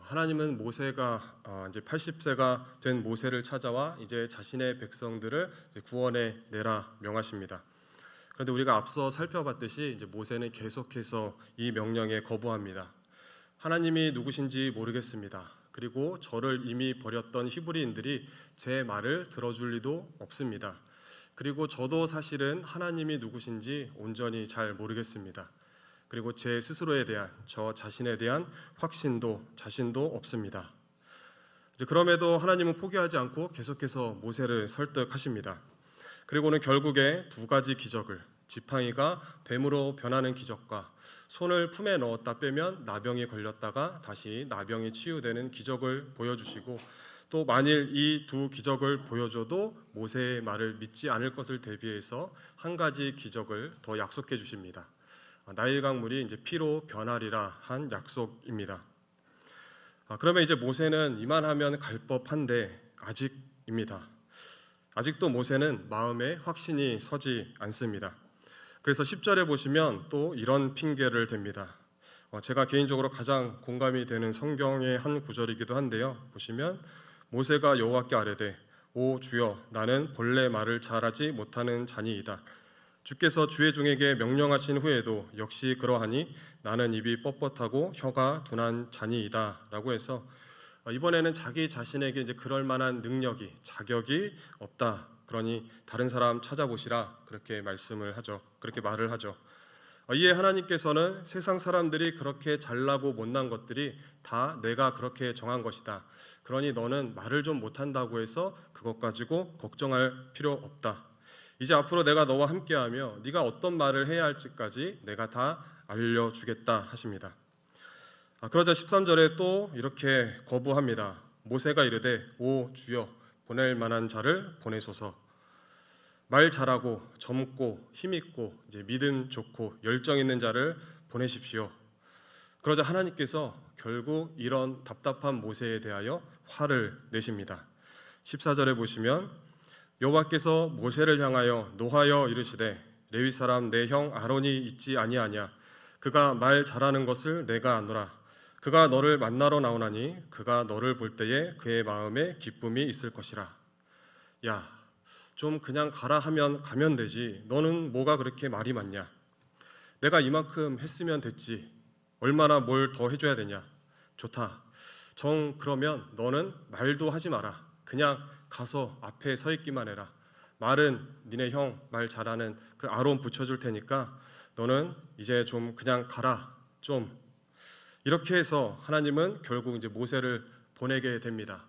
하나님은 모세가 이제 80세가 된 모세를 찾아와 이제 자신의 백성들을 구원해 내라 명하십니다. 그런데 우리가 앞서 살펴봤듯이 이제 모세는 계속해서 이 명령에 거부합니다. 하나님이 누구신지 모르겠습니다. 그리고 저를 이미 버렸던 히브리인들이 제 말을 들어줄 리도 없습니다. 그리고 저도 사실은 하나님이 누구신지 온전히 잘 모르겠습니다. 그리고 제 스스로에 대한, 저 자신에 대한 확신도 자신도 없습니다. 그럼에도 하나님은 포기하지 않고 계속해서 모세를 설득하십니다. 그리고는 결국에 두 가지 기적을, 지팡이가 뱀으로 변하는 기적과 손을 품에 넣었다 빼면 나병이 걸렸다가 다시 나병이 치유되는 기적을 보여주시고, 또 만일 이 두 기적을 보여줘도 모세의 말을 믿지 않을 것을 대비해서 한 가지 기적을 더 약속해 주십니다. 나일 강물이 이제 피로 변하리라 한 약속입니다. 그러면 이제 모세는 이만하면 갈 법한데 아직입니다. 아직도 모세는 마음에 확신이 서지 않습니다. 그래서 10절에 보시면 또 이런 핑계를 댑니다. 제가 개인적으로 가장 공감이 되는 성경의 한 구절이기도 한데요. 보시면 모세가 여호와께 아뢰되 오 주여 나는 본래 말을 잘하지 못하는 자니이다. 주께서 주의 종에게 명령하신 후에도 역시 그러하니 나는 입이 뻣뻣하고 혀가 둔한 자니이다 라고 해서 이번에는 자기 자신에게 이제 그럴 만한 능력이, 자격이 없다. 그러니 다른 사람 찾아보시라 그렇게 말씀을 하죠. 그렇게 말을 하죠. 이에 하나님께서는 세상 사람들이 그렇게 잘나고 못난 것들이 다 내가 그렇게 정한 것이다. 그러니 너는 말을 좀 못한다고 해서 그것 가지고 걱정할 필요 없다. 이제 앞으로 내가 너와 함께하며 네가 어떤 말을 해야 할지까지 내가 다 알려주겠다 하십니다. 그러자 13절에 또 이렇게 거부합니다. 모세가 이르되 오 주여 보낼 만한 자를 보내소서. 말 잘하고 젊고 힘있고 이제 믿음 좋고 열정 있는 자를 보내십시오. 그러자 하나님께서 결국 이런 답답한 모세에 대하여 화를 내십니다. 14절에 보시면 여호와께서 모세를 향하여 노하여 이르시되 레위 사람 내 형 아론이 있지 아니하냐. 그가 말 잘하는 것을 내가 아노라. 그가 너를 만나러 나오나니 그가 너를 볼 때에 그의 마음에 기쁨이 있을 것이라. 야, 좀 그냥 가라 하면 가면 되지. 너는 뭐가 그렇게 말이 많냐. 내가 이만큼 했으면 됐지. 얼마나 뭘 더 해줘야 되냐. 좋다. 그러면 너는 말도 하지 마라. 그냥 가서 앞에 서 있기만 해라. 말은 니네 형 말 잘하는 그 아론 붙여줄 테니까 너는 이제 좀 그냥 가라. 좀 이렇게 해서 하나님은 결국 이제 모세를 보내게 됩니다.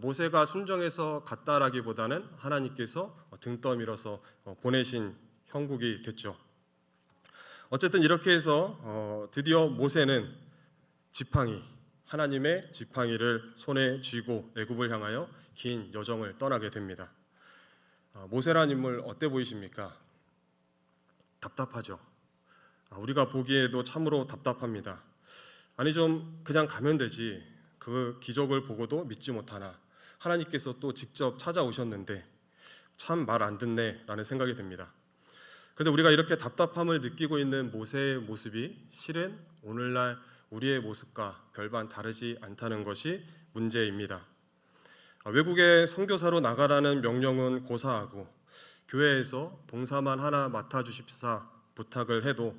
모세가 순종해서 갔다라기보다는 하나님께서 등 떠밀어서 보내신 형국이 됐죠. 어쨌든 이렇게 해서 드디어 모세는 지팡이, 하나님의 지팡이를 손에 쥐고 애굽을 향하여 긴 여정을 떠나게 됩니다. 모세라는 인물 어때 보이십니까? 답답하죠. 우리가 보기에도 참으로 답답합니다. 아니 좀 그냥 가면 되지. 그 기적을 보고도 믿지 못하나. 하나님께서 또 직접 찾아오셨는데 참 말 안 듣네 라는 생각이 듭니다. 그런데 우리가 이렇게 답답함을 느끼고 있는 모세의 모습이 실은 오늘날 우리의 모습과 별반 다르지 않다는 것이 문제입니다. 외국에 선교사로 나가라는 명령은 고사하고 교회에서 봉사만 하나 맡아주십사 부탁을 해도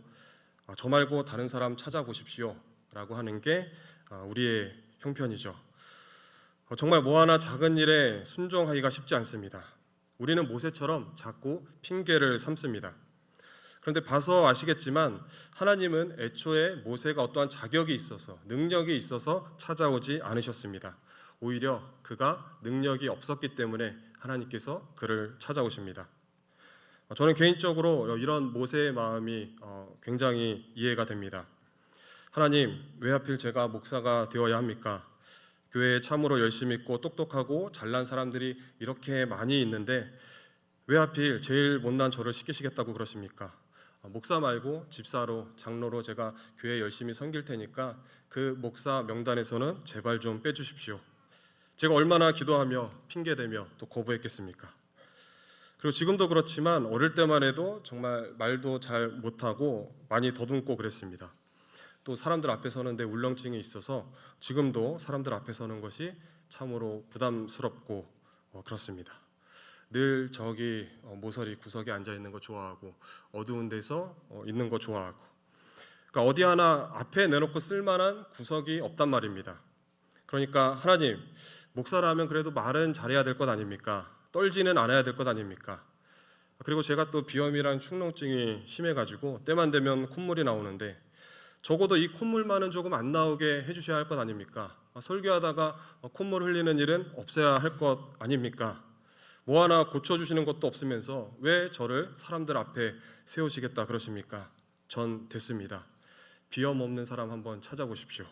저 말고 다른 사람 찾아보십시오 라고 하는 게 우리의 형편이죠. 정말 뭐 하나 작은 일에 순종하기가 쉽지 않습니다. 우리는 모세처럼 자꾸 핑계를 삼습니다. 그런데 봐서 아시겠지만 하나님은 애초에 모세가 어떠한 자격이 있어서 능력이 있어서 찾아오지 않으셨습니다. 오히려 그가 능력이 없었기 때문에 하나님께서 그를 찾아오십니다. 저는 개인적으로 이런 모세의 마음이 굉장히 이해가 됩니다. 하나님, 왜 하필 제가 목사가 되어야 합니까? 교회에 참으로 열심히 있고 똑똑하고 잘난 사람들이 이렇게 많이 있는데 왜 하필 제일 못난 저를 시키시겠다고 그러십니까? 목사 말고 집사로, 장로로 제가 교회 열심히 섬길 테니까 그 목사 명단에서는 제발 좀 빼주십시오. 제가 얼마나 기도하며 핑계대며 또 거부했겠습니까? 그리고 지금도 그렇지만 어릴 때만 해도 정말 말도 잘 못하고 많이 더듬고 그랬습니다. 또 사람들 앞에 서는데 울렁증이 있어서 지금도 사람들 앞에 서는 것이 참으로 부담스럽고 그렇습니다. 늘 저기 모서리 구석에 앉아 있는 거 좋아하고 어두운 데서 있는 거 좋아하고, 그러니까 어디 하나 앞에 내놓고 쓸만한 구석이 없단 말입니다. 그러니까 하나님, 목사라면 그래도 말은 잘해야 될 것 아닙니까? 떨지는 않아야 될 것 아닙니까? 그리고 제가 또 비염이랑 축농증이 심해가지고 때만 되면 콧물이 나오는데 적어도 이 콧물만은 조금 안 나오게 해주셔야 할 것 아닙니까? 설교하다가 콧물 흘리는 일은 없어야 할 것 아닙니까? 뭐 하나 고쳐주시는 것도 없으면서 왜 저를 사람들 앞에 세우시겠다 그러십니까? 전 됐습니다. 비염 없는 사람 한번 찾아보십시오.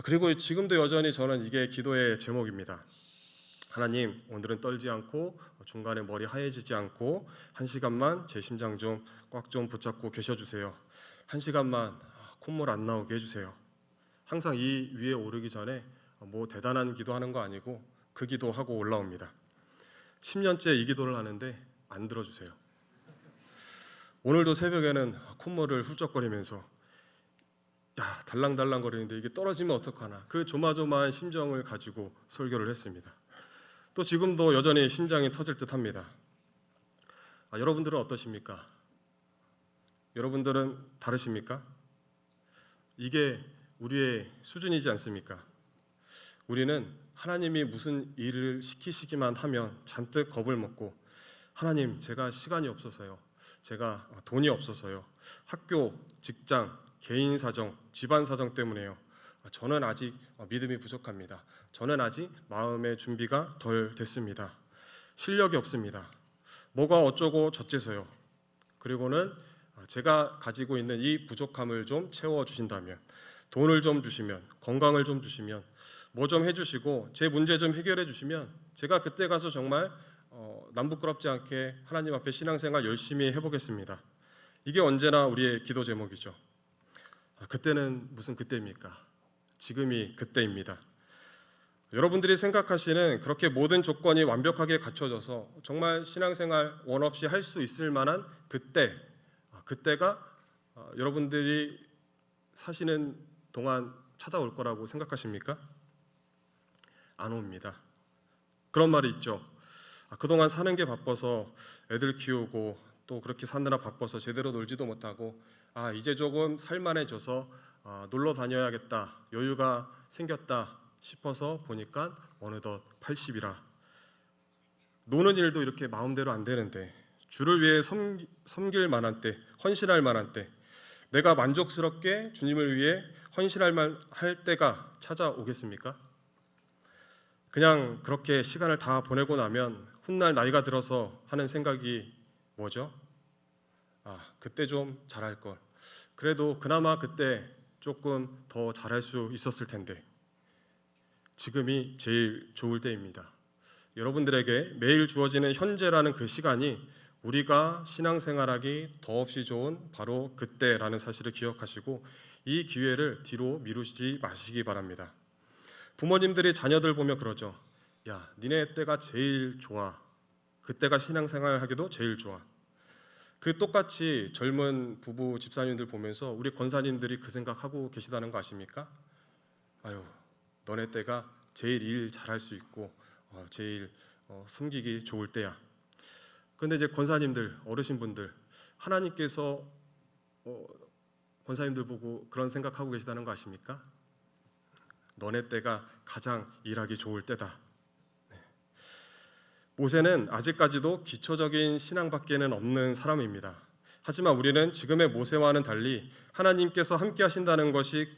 그리고 지금도 여전히 저는 이게 기도의 제목입니다. 하나님, 오늘은 떨지 않고 중간에 머리 하얘지지 않고 한 시간만 제 심장 좀 꽉 좀 붙잡고 계셔주세요. 한 시간만 콧물 안 나오게 해주세요. 항상 이 위에 오르기 전에 뭐 대단한 기도하는 거 아니고 그 기도하고 올라옵니다. 10년째 이 기도를 하는데 안 들어주세요. 오늘도 새벽에는 콧물을 훌쩍거리면서 달랑달랑 거리는데 이게 떨어지면 어떡하나, 그 조마조마한 심정을 가지고 설교를 했습니다. 또 지금도 여전히 심장이 터질 듯 합니다. 여러분들은 어떠십니까? 여러분들은 다르십니까? 이게 우리의 수준이지 않습니까? 우리는 하나님이 무슨 일을 시키시기만 하면 잔뜩 겁을 먹고, 하나님, 제가 시간이 없어서요, 제가 돈이 없어서요, 학교, 직장, 개인 사정, 집안 사정 때문에요, 저는 아직 믿음이 부족합니다, 저는 아직 마음의 준비가 덜 됐습니다, 실력이 없습니다, 뭐가 어쩌고 저쩌서요. 그리고는 제가 가지고 있는 이 부족함을 좀 채워주신다면, 돈을 좀 주시면, 건강을 좀 주시면, 뭐 좀 해주시고 제 문제 좀 해결해 주시면 제가 그때 가서 정말 남부끄럽지 않게 하나님 앞에 신앙생활 열심히 해보겠습니다. 이게 언제나 우리의 기도 제목이죠. 그때는 무슨 그때입니까? 지금이 그때입니다. 여러분들이 생각하시는 그렇게 모든 조건이 완벽하게 갖춰져서 정말 신앙생활 원 없이 할 수 있을 만한 그때가 여러분들이 사시는 동안 찾아올 거라고 생각하십니까? 안 옵니다. 그런 말이 있죠. 그동안 사는 게 바빠서 애들 키우고 또 그렇게 사느라 바빠서 제대로 놀지도 못하고 이제 조금 살만해져서 놀러 다녀야겠다, 여유가 생겼다 싶어서 보니까 어느덧 80이라. 노는 일도 이렇게 마음대로 안 되는데, 주를 위해 섬길 만한 때, 헌신할 만한 때, 내가 만족스럽게 주님을 위해 헌신할 때가 찾아오겠습니까? 그냥 그렇게 시간을 다 보내고 나면 훗날 나이가 들어서 하는 생각이 뭐죠? 그때 좀 잘할 걸. 그래도 그나마 그때 조금 더 잘할 수 있었을 텐데. 지금이 제일 좋을 때입니다. 여러분들에게 매일 주어지는 현재라는 그 시간이 우리가 신앙생활하기 더없이 좋은 바로 그때라는 사실을 기억하시고 이 기회를 뒤로 미루지 마시기 바랍니다. 부모님들이 자녀들 보며 그러죠. 니네 때가 제일 좋아. 그때가 신앙생활 하기도 제일 좋아. 그 똑같이 젊은 부부 집사님들 보면서 우리 권사님들이 그 생각하고 계시다는 거 아십니까? 너네 때가 제일 일 잘할 수 있고 제일 섬기기 좋을 때야. 그런데 이제 권사님들, 어르신분들, 하나님께서 권사님들 보고 그런 생각하고 계시다는 거 아십니까? 너네 때가 가장 일하기 좋을 때다. 모세는 아직까지도 기초적인 신앙밖에는 없는 사람입니다. 하지만 우리는 지금의 모세와는 달리 하나님께서 함께 하신다는 것이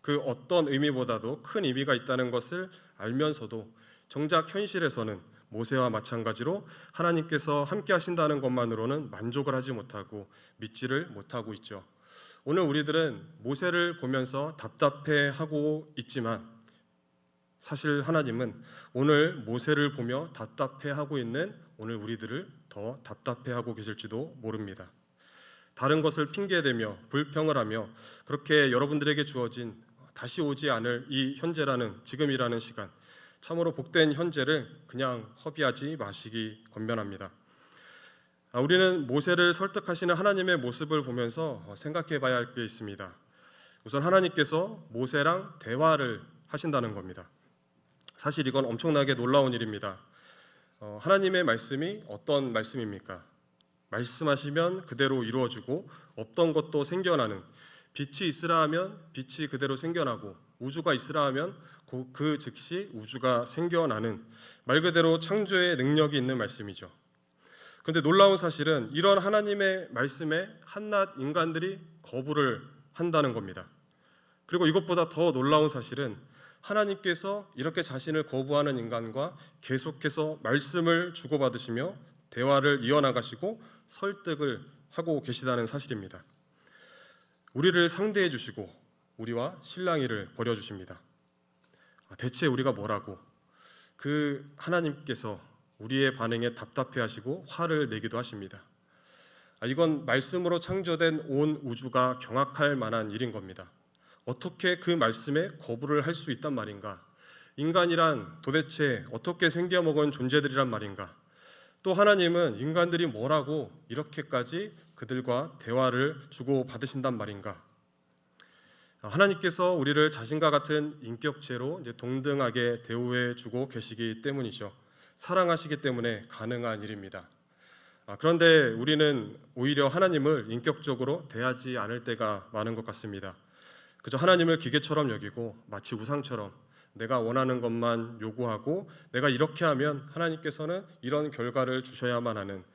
그 어떤 의미보다도 큰 의미가 있다는 것을 알면서도 정작 현실에서는 모세와 마찬가지로 하나님께서 함께 하신다는 것만으로는 만족을 하지 못하고 믿지를 못하고 있죠. 오늘 우리들은 모세를 보면서 답답해하고 있지만 사실 하나님은 오늘 모세를 보며 답답해하고 있는 오늘 우리들을 더 답답해하고 계실지도 모릅니다. 다른 것을 핑계대며 불평을 하며 그렇게 여러분들에게 주어진 다시 오지 않을 이 현재라는, 지금이라는 시간, 참으로 복된 현재를 그냥 허비하지 마시기 권면합니다. 우리는 모세를 설득하시는 하나님의 모습을 보면서 생각해 봐야 할 게 있습니다. 우선 하나님께서 모세랑 대화를 하신다는 겁니다. 사실 이건 엄청나게 놀라운 일입니다. 하나님의 말씀이 어떤 말씀입니까? 말씀하시면 그대로 이루어지고 없던 것도 생겨나는, 빛이 있으라 하면 빛이 그대로 생겨나고 우주가 있으라 하면 그 즉시 우주가 생겨나는, 말 그대로 창조의 능력이 있는 말씀이죠. 그런데 놀라운 사실은 이런 하나님의 말씀에 한낱 인간들이 거부를 한다는 겁니다. 그리고 이것보다 더 놀라운 사실은 하나님께서 이렇게 자신을 거부하는 인간과 계속해서 말씀을 주고받으시며 대화를 이어나가시고 설득을 하고 계시다는 사실입니다. 우리를 상대해 주시고 우리와 실랑이를 벌여주십니다. 대체 우리가 뭐라고? 그 하나님께서 우리의 반응에 답답해하시고 화를 내기도 하십니다. 이건 말씀으로 창조된 온 우주가 경악할 만한 일인 겁니다. 어떻게 그 말씀에 거부를 할 수 있단 말인가? 인간이란 도대체 어떻게 생겨먹은 존재들이란 말인가? 또 하나님은 인간들이 뭐라고 이렇게까지 그들과 대화를 주고받으신단 말인가? 하나님께서 우리를 자신과 같은 인격체로 이제 동등하게 대우해 주고 계시기 때문이죠. 사랑하시기 때문에 가능한 일입니다. 그런데 우리는 오히려 하나님을 인격적으로 대하지 않을 때가 많은 것 같습니다. 그저 하나님을 기계처럼 여기고 마치 우상처럼 내가 원하는 것만 요구하고 내가 이렇게 하면 하나님께서는 이런 결과를 주셔야만 하는,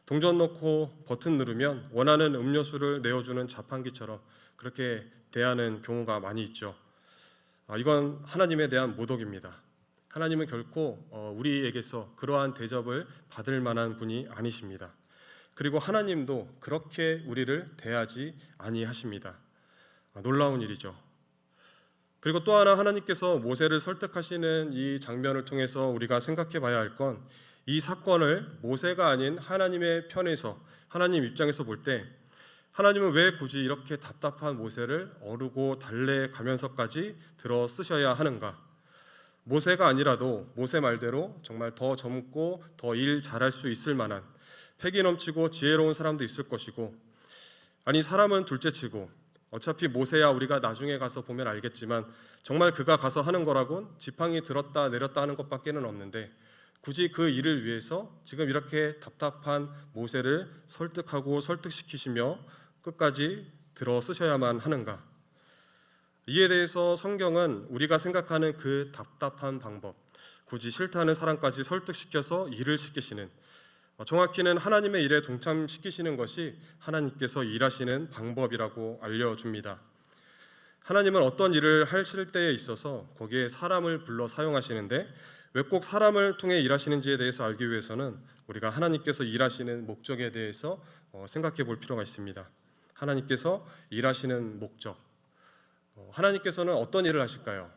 동전 넣고 버튼 누르면 원하는 음료수를 내어주는 자판기처럼 그렇게 대하는 경우가 많이 있죠. 이건 하나님에 대한 모독입니다. 하나님은 결코 우리에게서 그러한 대접을 받을 만한 분이 아니십니다. 그리고 하나님도 그렇게 우리를 대하지 아니하십니다. 놀라운 일이죠. 그리고 또 하나 하나님께서 모세를 설득하시는 이 장면을 통해서 우리가 생각해 봐야 할 건, 이 사건을 모세가 아닌 하나님의 편에서, 하나님 입장에서 볼 때 하나님은 왜 굳이 이렇게 답답한 모세를 어르고 달래가면서까지 들어 쓰셔야 하는가? 모세가 아니라도 모세 말대로 정말 더 젊고 더 일 잘할 수 있을 만한 패기 넘치고 지혜로운 사람도 있을 것이고, 아니 사람은 둘째치고 어차피 모세야 우리가 나중에 가서 보면 알겠지만 정말 그가 가서 하는 거라곤 지팡이 들었다 내렸다 하는 것밖에는 없는데 굳이 그 일을 위해서 지금 이렇게 답답한 모세를 설득하고 설득시키시며 끝까지 들어 쓰셔야만 하는가? 이에 대해서 성경은 우리가 생각하는 그 답답한 방법, 굳이 싫다는 사람까지 설득시켜서 일을 시키시는, 정확히는 하나님의 일에 동참시키시는 것이 하나님께서 일하시는 방법이라고 알려줍니다. 하나님은 어떤 일을 하실 때에 있어서 거기에 사람을 불러 사용하시는데 왜 꼭 사람을 통해 일하시는지에 대해서 알기 위해서는 우리가 하나님께서 일하시는 목적에 대해서 생각해 볼 필요가 있습니다. 하나님께서 일하시는 목적, 하나님께서는 어떤 일을 하실까요?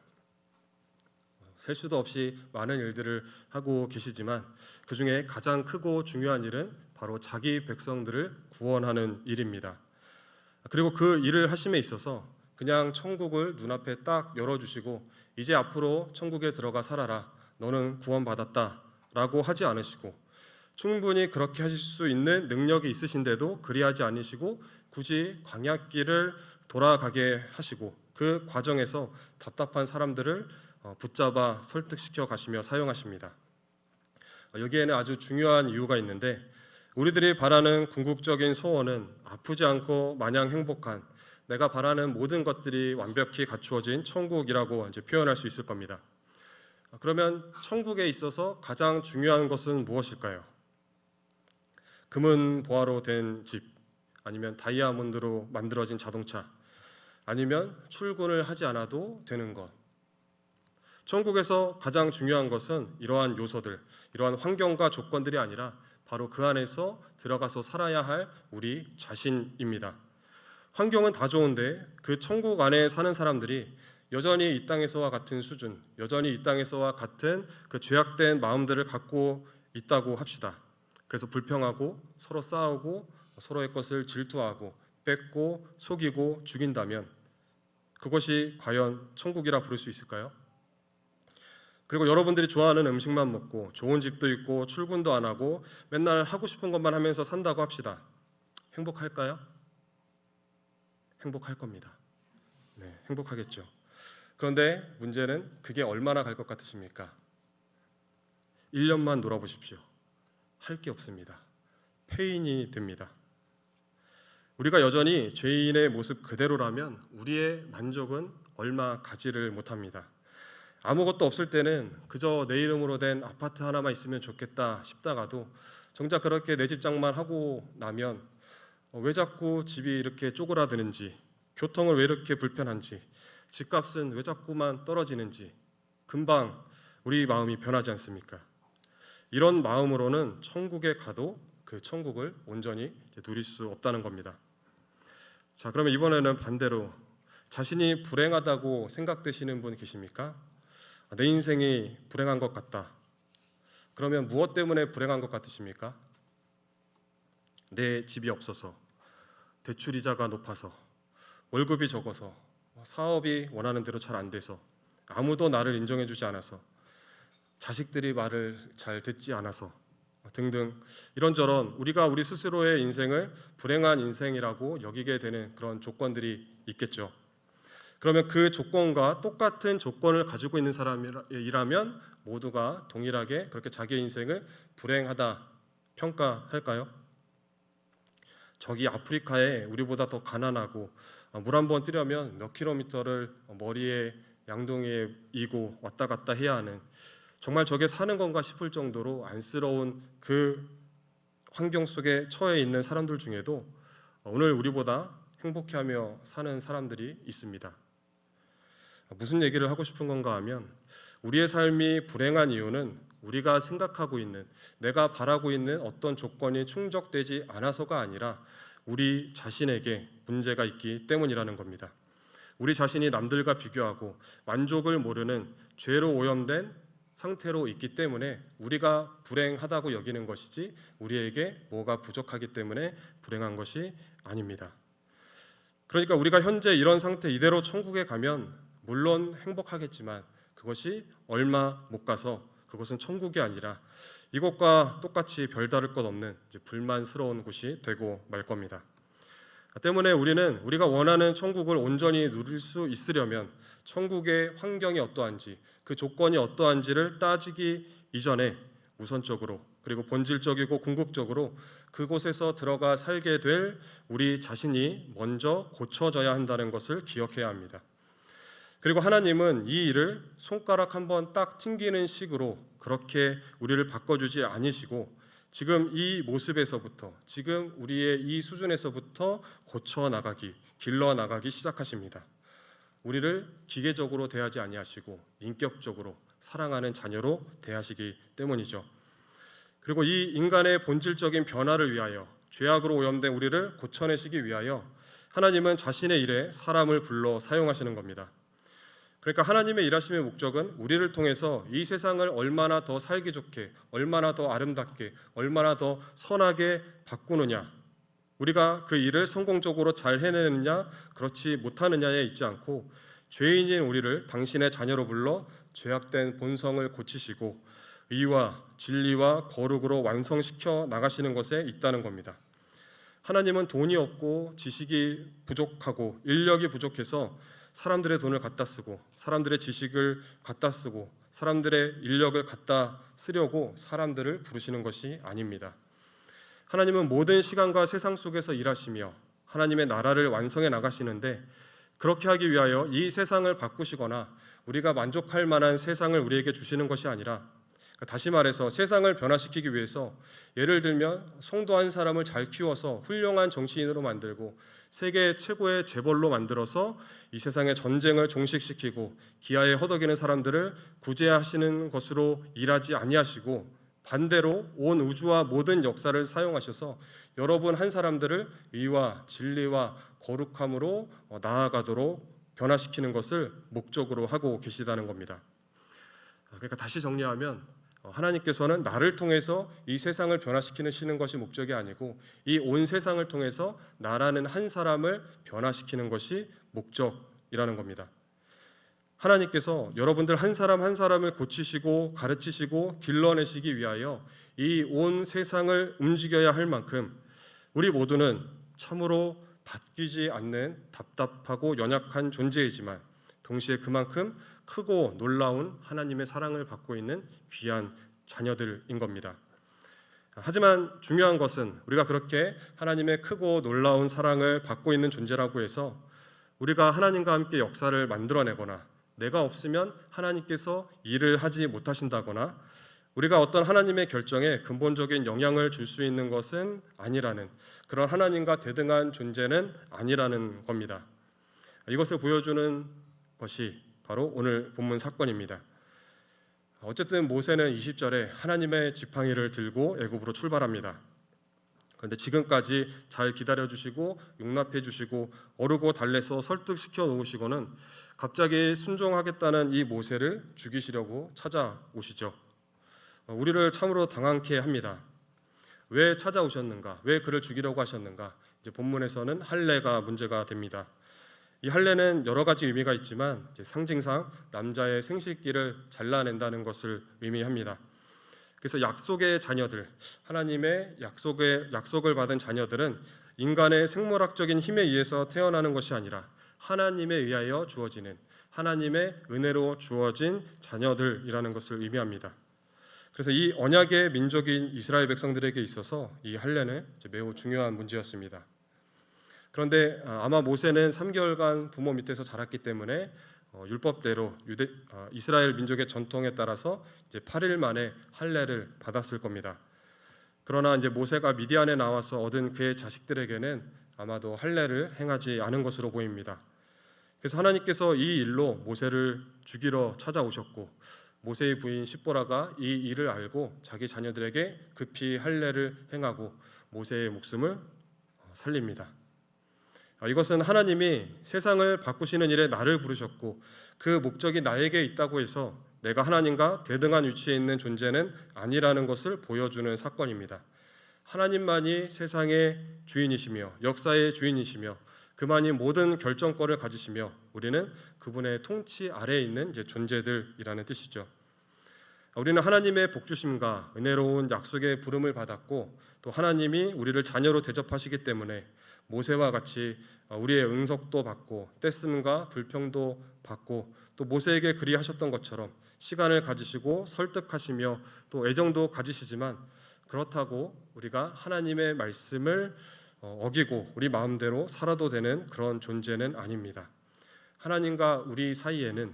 셀 수도 없이 많은 일들을 하고 계시지만 그 중에 가장 크고 중요한 일은 바로 자기 백성들을 구원하는 일입니다. 그리고 그 일을 하심에 있어서 그냥 천국을 눈앞에 딱 열어주시고 이제 앞으로 천국에 들어가 살아라, 너는 구원받았다 라고 하지 않으시고, 충분히 그렇게 하실 수 있는 능력이 있으신데도 그리하지 않으시고 굳이 광야길을 돌아가게 하시고 그 과정에서 답답한 사람들을 붙잡아 설득시켜 가시며 사용하십니다. 여기에는 아주 중요한 이유가 있는데, 우리들이 바라는 궁극적인 소원은 아프지 않고 마냥 행복한, 내가 바라는 모든 것들이 완벽히 갖추어진 천국이라고 이제 표현할 수 있을 겁니다. 그러면 천국에 있어서 가장 중요한 것은 무엇일까요? 금은 보화로 된 집, 아니면 다이아몬드로 만들어진 자동차, 아니면 출근을 하지 않아도 되는 것. 천국에서 가장 중요한 것은 이러한 요소들, 이러한 환경과 조건들이 아니라 바로 그 안에서 들어가서 살아야 할 우리 자신입니다. 환경은 다 좋은데 그 천국 안에 사는 사람들이 여전히 이 땅에서와 같은 수준, 여전히 이 땅에서와 같은 그 죄악된 마음들을 갖고 있다고 합시다. 그래서 불평하고 서로 싸우고 서로의 것을 질투하고 뺏고 속이고 죽인다면 그것이 과연 천국이라 부를 수 있을까요? 그리고 여러분들이 좋아하는 음식만 먹고 좋은 집도 있고 출근도 안 하고 맨날 하고 싶은 것만 하면서 산다고 합시다. 행복할까요? 행복할 겁니다. 네. 행복하겠죠. 그런데 문제는 그게 얼마나 갈 것 같으십니까? 1년만 놀아보십시오. 할 게 없습니다. 폐인이 됩니다. 우리가 여전히 죄인의 모습 그대로라면 우리의 만족은 얼마 가지를 못합니다. 아무것도 없을 때는 그저 내 이름으로 된 아파트 하나만 있으면 좋겠다 싶다가도 정작 그렇게 내 집 장만 하고 나면 왜 자꾸 집이 이렇게 쪼그라드는지, 교통을 왜 이렇게 불편한지, 집값은 왜 자꾸만 떨어지는지 금방 우리 마음이 변하지 않습니까? 이런 마음으로는 천국에 가도 그 천국을 온전히 누릴 수 없다는 겁니다. 자, 그러면 이번에는 반대로 자신이 불행하다고 생각되시는 분 계십니까? 내 인생이 불행한 것 같다. 그러면 무엇 때문에 불행한 것 같으십니까? 내 집이 없어서, 대출이자가 높아서, 월급이 적어서, 사업이 원하는 대로 잘 안 돼서, 아무도 나를 인정해주지 않아서, 자식들이 말을 잘 듣지 않아서 등등 이런저런 우리가 우리 스스로의 인생을 불행한 인생이라고 여기게 되는 그런 조건들이 있겠죠. 그러면 그 조건과 똑같은 조건을 가지고 있는 사람이라면 모두가 동일하게 그렇게 자기의 인생을 불행하다 평가할까요? 저기 아프리카에 우리보다 더 가난하고 물 한 번 뛰려면 몇 킬로미터를 머리에 양동이에 이고 왔다 갔다 해야 하는, 정말 저게 사는 건가 싶을 정도로 안쓰러운 그 환경 속에 처해 있는 사람들 중에도 오늘 우리보다 행복해하며 사는 사람들이 있습니다. 무슨 얘기를 하고 싶은 건가 하면 우리의 삶이 불행한 이유는 우리가 생각하고 있는, 내가 바라고 있는 어떤 조건이 충족되지 않아서가 아니라 우리 자신에게 문제가 있기 때문이라는 겁니다. 우리 자신이 남들과 비교하고 만족을 모르는 죄로 오염된 상태로 있기 때문에 우리가 불행하다고 여기는 것이지 우리에게 뭐가 부족하기 때문에 불행한 것이 아닙니다. 그러니까 우리가 현재 이런 상태 이대로 천국에 가면 물론 행복하겠지만 그것이 얼마 못 가서 그것은 천국이 아니라 이곳과 똑같이 별다를 것 없는 불만스러운 곳이 되고 말 겁니다. 때문에 우리는 우리가 원하는 천국을 온전히 누릴 수 있으려면 천국의 환경이 어떠한지, 그 조건이 어떠한지를 따지기 이전에 우선적으로 그리고 본질적이고 궁극적으로 그곳에서 들어가 살게 될 우리 자신이 먼저 고쳐져야 한다는 것을 기억해야 합니다. 그리고 하나님은 이 일을 손가락 한번 딱 튕기는 식으로 그렇게 우리를 바꿔주지 않으시고 지금 이 모습에서부터, 지금 우리의 이 수준에서부터 고쳐나가기, 길러나가기 시작하십니다. 우리를 기계적으로 대하지 아니하시고 인격적으로 사랑하는 자녀로 대하시기 때문이죠. 그리고 이 인간의 본질적인 변화를 위하여, 죄악으로 오염된 우리를 고쳐내시기 위하여 하나님은 자신의 일에 사람을 불러 사용하시는 겁니다. 그러니까 하나님의 일하심의 목적은 우리를 통해서 이 세상을 얼마나 더 살기 좋게, 얼마나 더 아름답게, 얼마나 더 선하게 바꾸느냐, 우리가 그 일을 성공적으로 잘 해내느냐 그렇지 못하느냐에 있지 않고 죄인인 우리를 당신의 자녀로 불러 죄악된 본성을 고치시고 의와 진리와 거룩으로 완성시켜 나가시는 것에 있다는 겁니다. 하나님은 돈이 없고 지식이 부족하고 인력이 부족해서 사람들의 돈을 갖다 쓰고 사람들의 지식을 갖다 쓰고 사람들의 인력을 갖다 쓰려고 사람들을 부르시는 것이 아닙니다. 하나님은 모든 시간과 세상 속에서 일하시며 하나님의 나라를 완성해 나가시는데 그렇게 하기 위하여 이 세상을 바꾸시거나 우리가 만족할 만한 세상을 우리에게 주시는 것이 아니라, 다시 말해서 세상을 변화시키기 위해서 예를 들면 성도 한 사람을 잘 키워서 훌륭한 정치인으로 만들고 세계 최고의 재벌로 만들어서 이 세상의 전쟁을 종식시키고 기아에 허덕이는 사람들을 구제하시는 것으로 일하지 아니하시고 반대로 온 우주와 모든 역사를 사용하셔서 여러분 한 사람들을 의와 진리와 거룩함으로 나아가도록 변화시키는 것을 목적으로 하고 계시다는 겁니다. 그러니까 다시 정리하면 하나님께서는 나를 통해서 이 세상을 변화시키시는 것이 목적이 아니고 이 온 세상을 통해서 나라는 한 사람을 변화시키는 것이 목적이라는 겁니다. 하나님께서 여러분들 한 사람 한 사람을 고치시고 가르치시고 길러내시기 위하여 이 온 세상을 움직여야 할 만큼 우리 모두는 참으로 바뀌지 않는 답답하고 연약한 존재이지만 동시에 그만큼 크고 놀라운 하나님의 사랑을 받고 있는 귀한 자녀들인 겁니다. 하지만 중요한 것은 우리가 그렇게 하나님의 크고 놀라운 사랑을 받고 있는 존재라고 해서 우리가 하나님과 함께 역사를 만들어내거나 내가 없으면 하나님께서 일을 하지 못하신다거나 우리가 어떤 하나님의 결정에 근본적인 영향을 줄 수 있는 것은 아니라는, 그런 하나님과 대등한 존재는 아니라는 겁니다. 이것을 보여주는 것이 바로 오늘 본문 사건입니다. 어쨌든 모세는 20절에 하나님의 지팡이를 들고 애굽으로 출발합니다. 그런데 지금까지 잘 기다려주시고 용납해주시고 어르고 달래서 설득시켜 놓으시고는 갑자기 순종하겠다는 이 모세를 죽이시려고 찾아오시죠. 우리를 참으로 당황케 합니다. 왜 찾아오셨는가? 왜 그를 죽이려고 하셨는가? 이제 본문에서는 할례가 문제가 됩니다. 이 할례는 여러 가지 의미가 있지만 상징상 남자의 생식기를 잘라낸다는 것을 의미합니다. 그래서 약속의 자녀들, 하나님의 약속을 받은 자녀들은 인간의 생물학적인 힘에 의해서 태어나는 것이 아니라 하나님에 의하여 주어지는, 하나님의 은혜로 주어진 자녀들이라는 것을 의미합니다. 그래서 이 언약의 민족인 이스라엘 백성들에게 있어서 이 할례는 매우 중요한 문제였습니다. 그런데 아마 모세는 3개월간 부모 밑에서 자랐기 때문에 율법대로 이스라엘 민족의 전통에 따라서 이제 8일 만에 할례를 받았을 겁니다. 그러나 이제 모세가 미디안에 나와서 얻은 그의 자식들에게는 아마도 할례를 행하지 않은 것으로 보입니다. 그래서 하나님께서 이 일로 모세를 죽이러 찾아오셨고 모세의 부인 십보라가 이 일을 알고 자기 자녀들에게 급히 할례를 행하고 모세의 목숨을 살립니다. 이것은 하나님이 세상을 바꾸시는 일에 나를 부르셨고 그 목적이 나에게 있다고 해서 내가 하나님과 대등한 위치에 있는 존재는 아니라는 것을 보여주는 사건입니다. 하나님만이 세상의 주인이시며 역사의 주인이시며 그만이 모든 결정권을 가지시며 우리는 그분의 통치 아래에 있는 존재들이라는 뜻이죠. 우리는 하나님의 복주심과 은혜로운 약속의 부름을 받았고 또 하나님이 우리를 자녀로 대접하시기 때문에 모세와 같이 우리의 응석도 받고 떼씀과 불평도 받고 또 모세에게 그리하셨던 것처럼 시간을 가지시고 설득하시며 또 애정도 가지시지만 그렇다고 우리가 하나님의 말씀을 어기고 우리 마음대로 살아도 되는 그런 존재는 아닙니다. 하나님과 우리 사이에는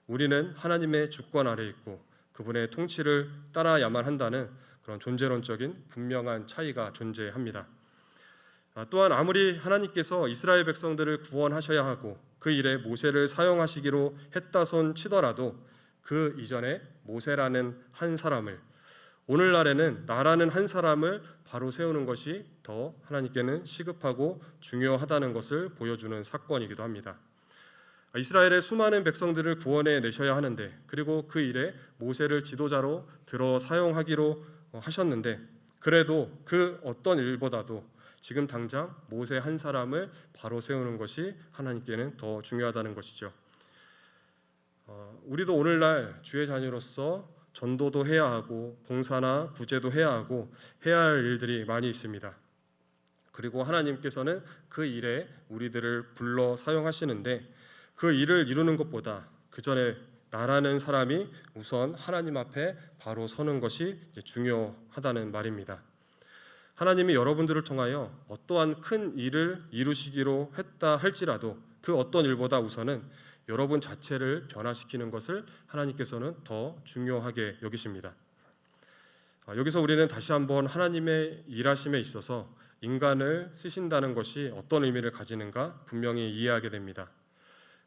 우리는 하나님의 주권 아래 있고 그분의 통치를 따라야만 한다는 그런 존재론적인 분명한 차이가 존재합니다. 또한 아무리 하나님께서 이스라엘 백성들을 구원하셔야 하고 그 일에 모세를 사용하시기로 했다손 치더라도 그 이전에 모세라는 한 사람을, 오늘날에는 나라는 한 사람을 바로 세우는 것이 더 하나님께는 시급하고 중요하다는 것을 보여주는 사건이기도 합니다. 이스라엘의 수많은 백성들을 구원해 내셔야 하는데 그리고 그 일에 모세를 지도자로 들어 사용하기로 하셨는데 그래도 그 어떤 일보다도 지금 당장 모세 한 사람을 바로 세우는 것이 하나님께는 더 중요하다는 것이죠. 우리도 오늘날 주의 자녀로서 전도도 해야 하고 봉사나 구제도 해야 하고 해야 할 일들이 많이 있습니다. 그리고 하나님께서는 그 일에 우리들을 불러 사용하시는데 그 일을 이루는 것보다 그 전에 나라는 사람이 우선 하나님 앞에 바로 서는 것이 중요하다는 말입니다. 하나님이 여러분들을 통하여 어떠한 큰 일을 이루시기로 했다 할지라도 그 어떤 일보다 우선은 여러분 자체를 변화시키는 것을 하나님께서는 더 중요하게 여기십니다. 여기서 우리는 다시 한번 하나님의 일하심에 있어서 인간을 쓰신다는 것이 어떤 의미를 가지는가 분명히 이해하게 됩니다.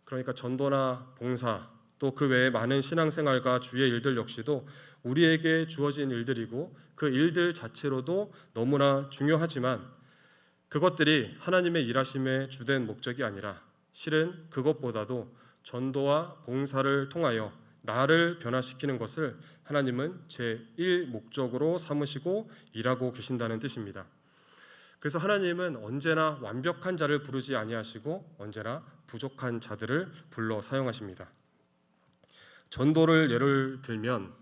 그러니까 전도나 봉사 또 그 외에 많은 신앙생활과 주의 일들 역시도 우리에게 주어진 일들이고 그 일들 자체로도 너무나 중요하지만 그것들이 하나님의 일하심의 주된 목적이 아니라 실은 그것보다도 전도와 봉사를 통하여 나를 변화시키는 것을 하나님은 제1 목적으로 삼으시고 일하고 계신다는 뜻입니다. 그래서 하나님은 언제나 완벽한 자를 부르지 아니하시고 언제나 부족한 자들을 불러 사용하십니다. 전도를 예를 들면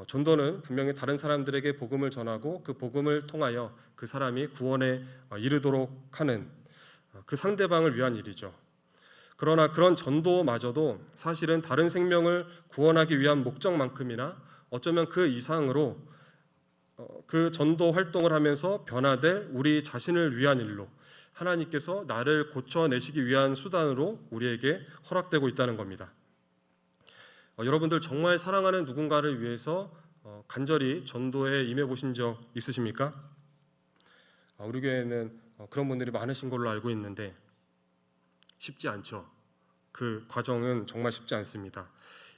전도는 분명히 다른 사람들에게 복음을 전하고 그 복음을 통하여 그 사람이 구원에 이르도록 하는 그 상대방을 위한 일이죠. 그러나 그런 전도마저도 사실은 다른 생명을 구원하기 위한 목적만큼이나 어쩌면 그 이상으로 그 전도 활동을 하면서 변화될 우리 자신을 위한 일로, 하나님께서 나를 고쳐내시기 위한 수단으로 우리에게 허락되고 있다는 겁니다. 여러분들 정말 사랑하는 누군가를 위해서 간절히 전도에 임해 보신 적 있으십니까? 우리 교회는 그런 분들이 많으신 걸로 알고 있는데 쉽지 않죠. 그 과정은 정말 쉽지 않습니다.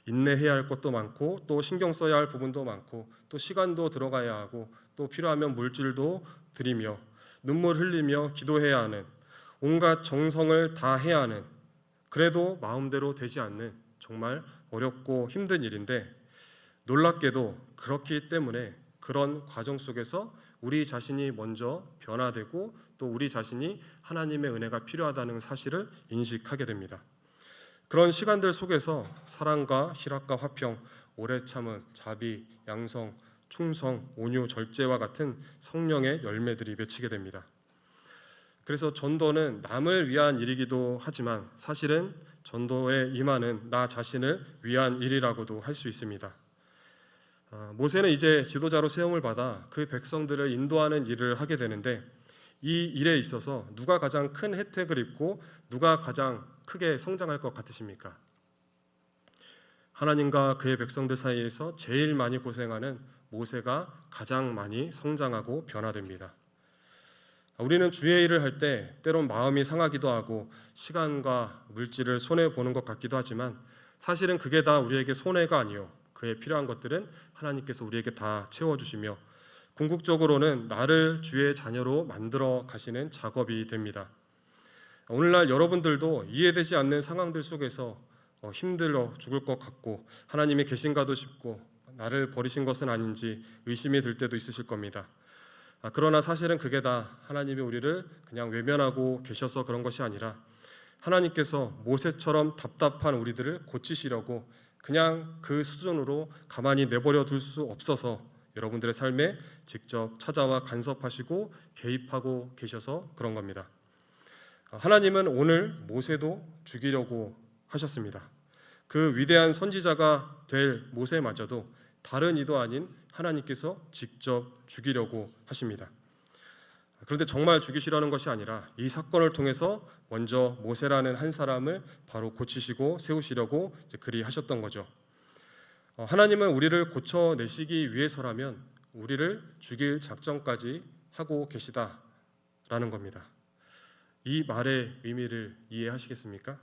인내해야 할 것도 많고, 또 신경 써야 할 부분도 많고, 또 시간도 들어가야 하고, 또 필요하면 물질도 드리며 눈물 흘리며 기도해야 하는, 온갖 정성을 다 해야 하는, 그래도 마음대로 되지 않는 정말 어렵고 힘든 일인데, 놀랍게도 그렇기 때문에 그런 과정 속에서 우리 자신이 먼저 변화되고 또 우리 자신이 하나님의 은혜가 필요하다는 사실을 인식하게 됩니다. 그런 시간들 속에서 사랑과 희락과 화평, 오래 참음, 자비, 양성, 충성, 온유, 절제와 같은 성령의 열매들이 맺히게 됩니다. 그래서 전도는 남을 위한 일이기도 하지만 사실은 전도에 임하는 나 자신을 위한 일이라고도 할 수 있습니다. 모세는 이제 지도자로 세움을 받아 그 백성들을 인도하는 일을 하게 되는데, 이 일에 있어서 누가 가장 큰 혜택을 입고 누가 가장 크게 성장할 것 같으십니까? 하나님과 그의 백성들 사이에서 제일 많이 고생하는 모세가 가장 많이 성장하고 변화됩니다. 우리는 주의 일을 할 때 때론 마음이 상하기도 하고 시간과 물질을 손해보는 것 같기도 하지만 사실은 그게 다 우리에게 손해가 아니요, 그에 필요한 것들은 하나님께서 우리에게 다 채워주시며 궁극적으로는 나를 주의 자녀로 만들어 가시는 작업이 됩니다. 오늘날 여러분들도 이해되지 않는 상황들 속에서 힘들어 죽을 것 같고 하나님이 계신가도 싶고 나를 버리신 것은 아닌지 의심이 들 때도 있으실 겁니다. 그러나 사실은 그게 다 하나님이 우리를 그냥 외면하고 계셔서 그런 것이 아니라 하나님께서 모세처럼 답답한 우리들을 고치시려고 그냥 그 수준으로 가만히 내버려 둘 수 없어서 여러분들의 삶에 직접 찾아와 간섭하시고 개입하고 계셔서 그런 겁니다. 하나님은 오늘 모세도 죽이려고 하셨습니다. 그 위대한 선지자가 될 모세마저도 다른 이도 아닌 하나님께서 직접 죽이려고 하십니다. 그런데 정말 죽이시려는 것이 아니라 이 사건을 통해서 먼저 모세라는 한 사람을 바로 고치시고 세우시려고 그리 하셨던 거죠. 하나님은 우리를 고쳐내시기 위해서라면 우리를 죽일 작정까지 하고 계시다라는 겁니다. 이 말의 의미를 이해하시겠습니까?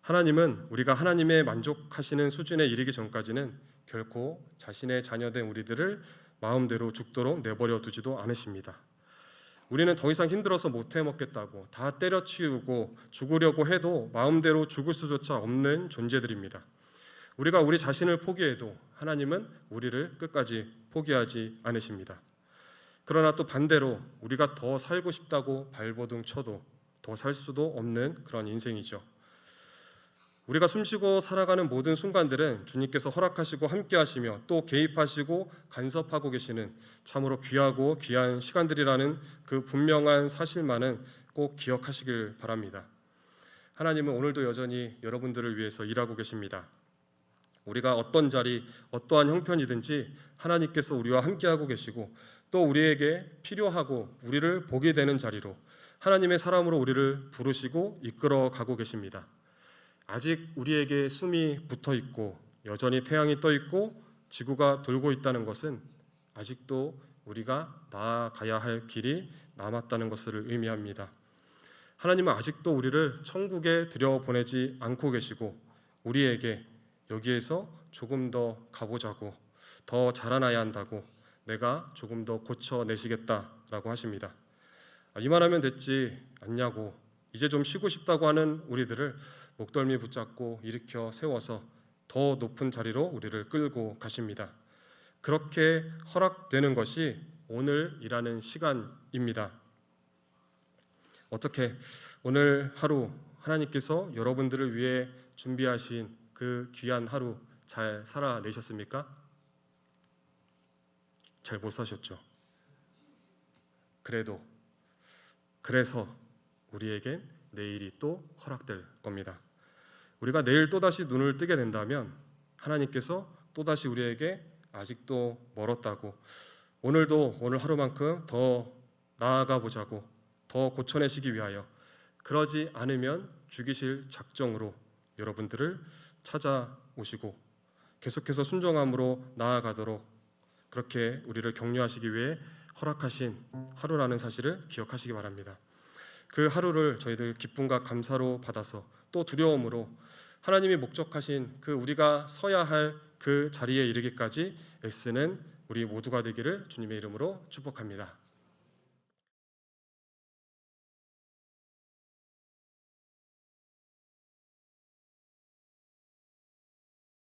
하나님은 우리가 하나님의 만족하시는 수준에 이르기 전까지는 결코 자신의 자녀된 우리들을 마음대로 죽도록 내버려 두지도 않으십니다. 우리는 더 이상 힘들어서 못 해먹겠다고 다 때려치우고 죽으려고 해도 마음대로 죽을 수조차 없는 존재들입니다. 우리가 우리 자신을 포기해도 하나님은 우리를 끝까지 포기하지 않으십니다. 그러나 또 반대로 우리가 더 살고 싶다고 발버둥 쳐도 더 살 수도 없는 그런 인생이죠. 우리가 숨쉬고 살아가는 모든 순간들은 주님께서 허락하시고 함께 하시며 또 개입하시고 간섭하고 계시는 참으로 귀하고 귀한 시간들이라는 그 분명한 사실만은 꼭 기억하시길 바랍니다. 하나님은 오늘도 여전히 여러분들을 위해서 일하고 계십니다. 우리가 어떤 자리, 어떠한 형편이든지 하나님께서 우리와 함께하고 계시고 또 우리에게 필요하고 우리를 보게 되는 자리로 하나님의 사람으로 우리를 부르시고 이끌어 가고 계십니다. 아직 우리에게 숨이 붙어 있고 여전히 태양이 떠 있고 지구가 돌고 있다는 것은 아직도 우리가 나아가야 할 길이 남았다는 것을 의미합니다. 하나님은 아직도 우리를 천국에 들여보내지 않고 계시고 우리에게 여기에서 조금 더 가보자고, 더 자라나야 한다고, 내가 조금 더 고쳐내시겠다라고 하십니다. 이만하면 됐지 않냐고, 이제 좀 쉬고 싶다고 하는 우리들을 목덜미 붙잡고 일으켜 세워서 더 높은 자리로 우리를 끌고 가십니다. 그렇게 허락되는 것이 오늘이라는 시간입니다. 어떻게 오늘 하루 하나님께서 여러분들을 위해 준비하신 그 귀한 하루 잘 살아내셨습니까? 잘 못 사셨죠. 그래서 우리에겐 내일이 또 허락될 겁니다. 우리가 내일 또다시 눈을 뜨게 된다면 하나님께서 또다시 우리에게 아직도 멀었다고, 오늘 하루만큼 더 나아가 보자고, 더 고쳐내시기 위하여, 그러지 않으면 죽이실 작정으로 여러분들을 찾아오시고 계속해서 순종함으로 나아가도록 그렇게 우리를 격려하시기 위해 허락하신 하루라는 사실을 기억하시기 바랍니다. 그 하루를 저희들 기쁨과 감사로 받아서 또 두려움으로 하나님이 목적하신 그 우리가 서야 할 그 자리에 이르기까지 애쓰는 우리 모두가 되기를 주님의 이름으로 축복합니다.